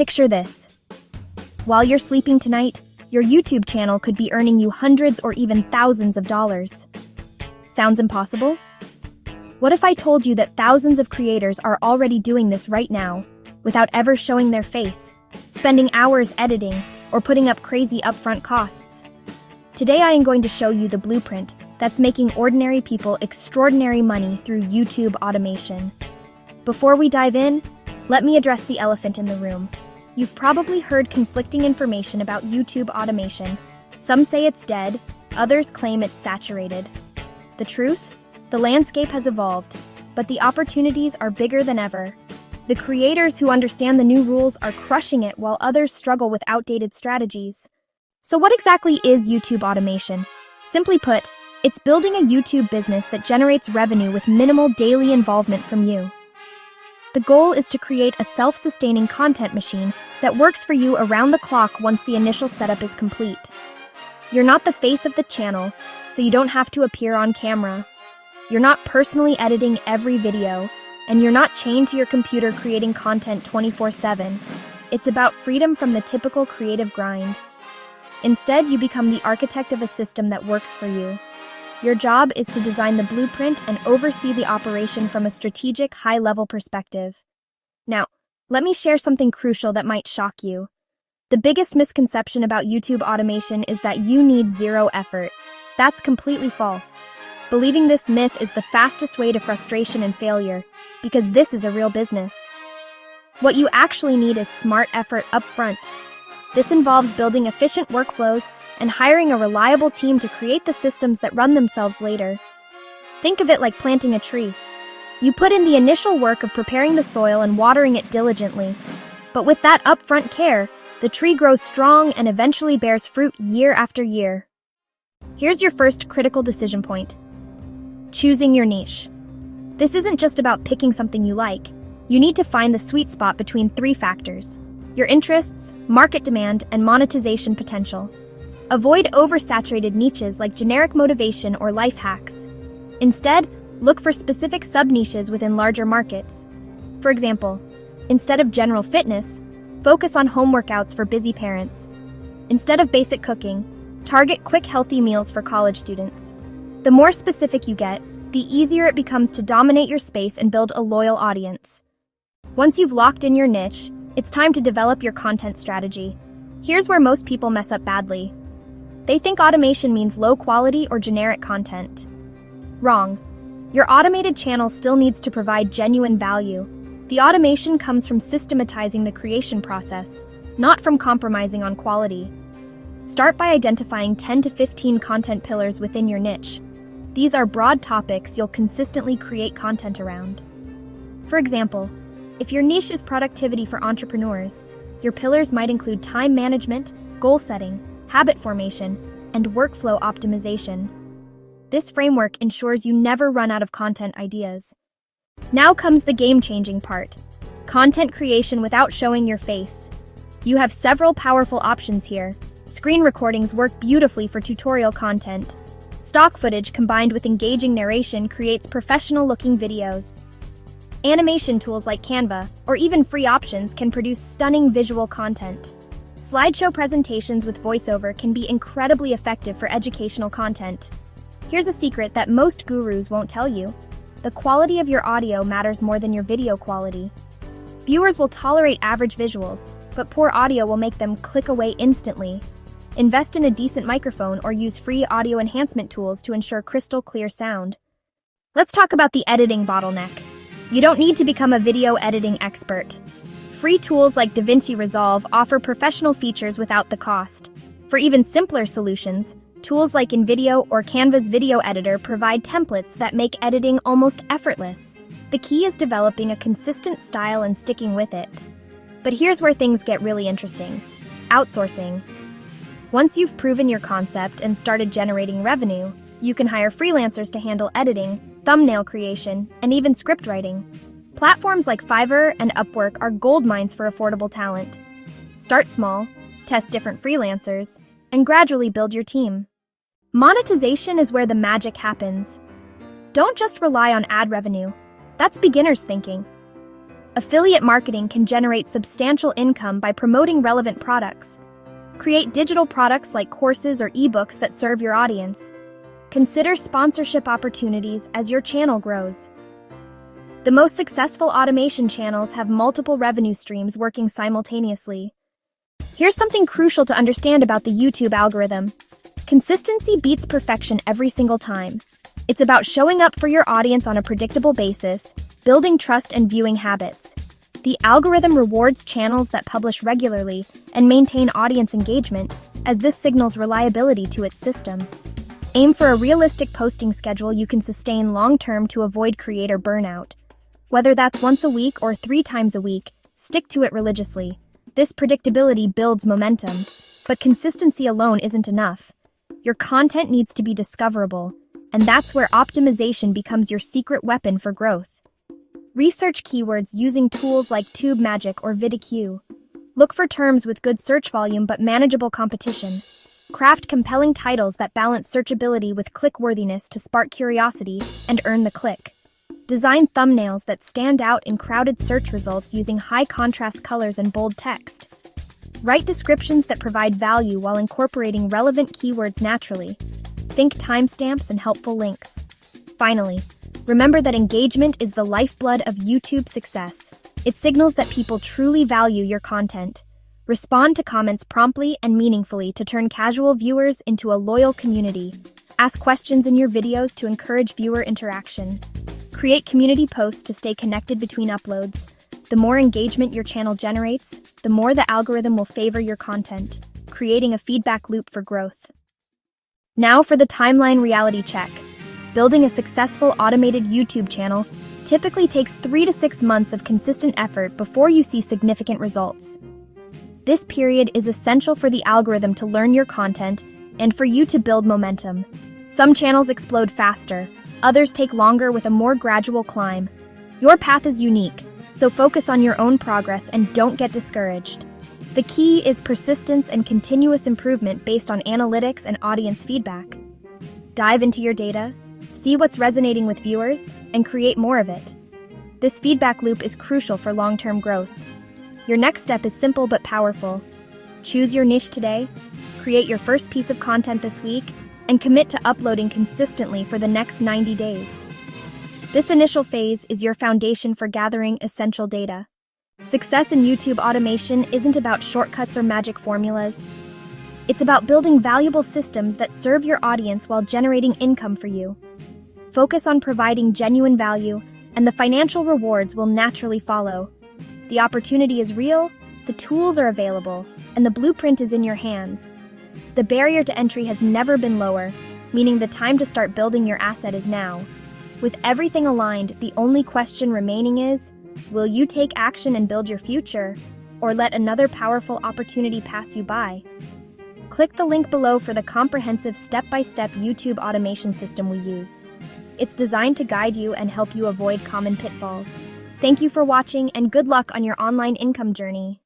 Picture this. While you're sleeping tonight, your YouTube channel could be earning you hundreds or even thousands of dollars. Sounds impossible? What if I told you that thousands of creators are already doing this right now, without ever showing their face, spending hours editing, or putting up crazy upfront costs? Today I am going to show you the blueprint that's making ordinary people extraordinary money through YouTube automation. Before we dive in, let me address the elephant in the room. You've probably heard conflicting information about YouTube automation. Some say it's dead, others claim it's saturated. The truth? The landscape has evolved, but the opportunities are bigger than ever. The creators who understand the new rules are crushing it while others struggle with outdated strategies. So what exactly is YouTube automation? Simply put, it's building a YouTube business that generates revenue with minimal daily involvement from you. The goal is to create a self-sustaining content machine that works for you around the clock once the initial setup is complete. You're not the face of the channel, so you don't have to appear on camera. You're not personally editing every video, and you're not chained to your computer creating content 24/7. It's about freedom from the typical creative grind. Instead, you become the architect of a system that works for you. Your job is to design the blueprint and oversee the operation from a strategic, high-level perspective. Now, let me share something crucial that might shock you. The biggest misconception about YouTube automation is that you need zero effort. That's completely false. Believing this myth is the fastest way to frustration and failure, because this is a real business. What you actually need is smart effort up front. This involves building efficient workflows and hiring a reliable team to create the systems that run themselves later. Think of it like planting a tree. You put in the initial work of preparing the soil and watering it diligently, but with that upfront care, the tree grows strong and eventually bears fruit year after year. Here's your first critical decision point. Choosing your niche. This isn't just about picking something you like. You need to find the sweet spot between three factors: your interests, market demand, and monetization potential. Avoid oversaturated niches like generic motivation or life hacks. Instead, look for specific sub-niches within larger markets. For example, instead of general fitness, focus on home workouts for busy parents. Instead of basic cooking, target quick healthy meals for college students. The more specific you get, the easier it becomes to dominate your space and build a loyal audience. Once you've locked in your niche, it's time to develop your content strategy. Here's where most people mess up badly. They think automation means low quality or generic content. Wrong. Your automated channel still needs to provide genuine value. The automation comes from systematizing the creation process, not from compromising on quality. Start by identifying 10 to 15 content pillars within your niche. These are broad topics you'll consistently create content around. For example, if your niche is productivity for entrepreneurs, your pillars might include time management, goal setting, habit formation, and workflow optimization. This framework ensures you never run out of content ideas. Now comes the game-changing part: content creation without showing your face. You have several powerful options here. Screen recordings work beautifully for tutorial content. Stock footage combined with engaging narration creates professional-looking videos. Animation tools like Canva, or even free options, can produce stunning visual content. Slideshow presentations with voiceover can be incredibly effective for educational content. Here's a secret that most gurus won't tell you. The quality of your audio matters more than your video quality. Viewers will tolerate average visuals, but poor audio will make them click away instantly. Invest in a decent microphone or use free audio enhancement tools to ensure crystal clear sound. Let's talk about the editing bottleneck. You don't need to become a video editing expert. Free tools like DaVinci Resolve offer professional features without the cost. For even simpler solutions, tools like InVideo or Canva's video editor provide templates that make editing almost effortless. The key is developing a consistent style and sticking with it. But here's where things get really interesting: outsourcing. Once you've proven your concept and started generating revenue, you can hire freelancers to handle editing, thumbnail creation, and even script writing. Platforms like Fiverr and Upwork are goldmines for affordable talent. Start small, test different freelancers, and gradually build your team. Monetization is where the magic happens. Don't just rely on ad revenue. That's beginner's thinking. Affiliate marketing can generate substantial income by promoting relevant products. Create digital products like courses or ebooks that serve your audience. Consider sponsorship opportunities as your channel grows. The most successful automation channels have multiple revenue streams working simultaneously. Here's something crucial to understand about the YouTube algorithm. Consistency beats perfection every single time. It's about showing up for your audience on a predictable basis, building trust and viewing habits. The algorithm rewards channels that publish regularly and maintain audience engagement, as this signals reliability to its system. Aim for a realistic posting schedule you can sustain long-term to avoid creator burnout. Whether that's once a week or 3 times a week, stick to it religiously. This predictability builds momentum, but consistency alone isn't enough. Your content needs to be discoverable, and that's where optimization becomes your secret weapon for growth. Research keywords using tools like TubeMagic or VidIQ. Look for terms with good search volume but manageable competition. Craft compelling titles that balance searchability with click-worthiness to spark curiosity and earn the click. Design thumbnails that stand out in crowded search results using high-contrast colors and bold text. Write descriptions that provide value while incorporating relevant keywords naturally. Think timestamps and helpful links. Finally, remember that engagement is the lifeblood of YouTube success. It signals that people truly value your content. Respond to comments promptly and meaningfully to turn casual viewers into a loyal community. Ask questions in your videos to encourage viewer interaction. Create community posts to stay connected between uploads. The more engagement your channel generates, the more the algorithm will favor your content, creating a feedback loop for growth. Now for the timeline reality check. Building a successful automated YouTube channel typically takes 3 to 6 months of consistent effort before you see significant results. This period is essential for the algorithm to learn your content and for you to build momentum. Some channels explode faster, others take longer with a more gradual climb. Your path is unique, so focus on your own progress and don't get discouraged. The key is persistence and continuous improvement based on analytics and audience feedback. Dive into your data, see what's resonating with viewers, and create more of it. This feedback loop is crucial for long-term growth. Your next step is simple but powerful. Choose your niche today, create your first piece of content this week, and commit to uploading consistently for the next 90 days. This initial phase is your foundation for gathering essential data. Success in YouTube automation isn't about shortcuts or magic formulas. It's about building valuable systems that serve your audience while generating income for you. Focus on providing genuine value, and the financial rewards will naturally follow. The opportunity is real, the tools are available, and the blueprint is in your hands. The barrier to entry has never been lower, meaning the time to start building your asset is now. With everything aligned, the only question remaining is, will you take action and build your future, or let another powerful opportunity pass you by? Click the link below for the comprehensive step-by-step YouTube automation system we use. It's designed to guide you and help you avoid common pitfalls. Thank you for watching, and good luck on your online income journey.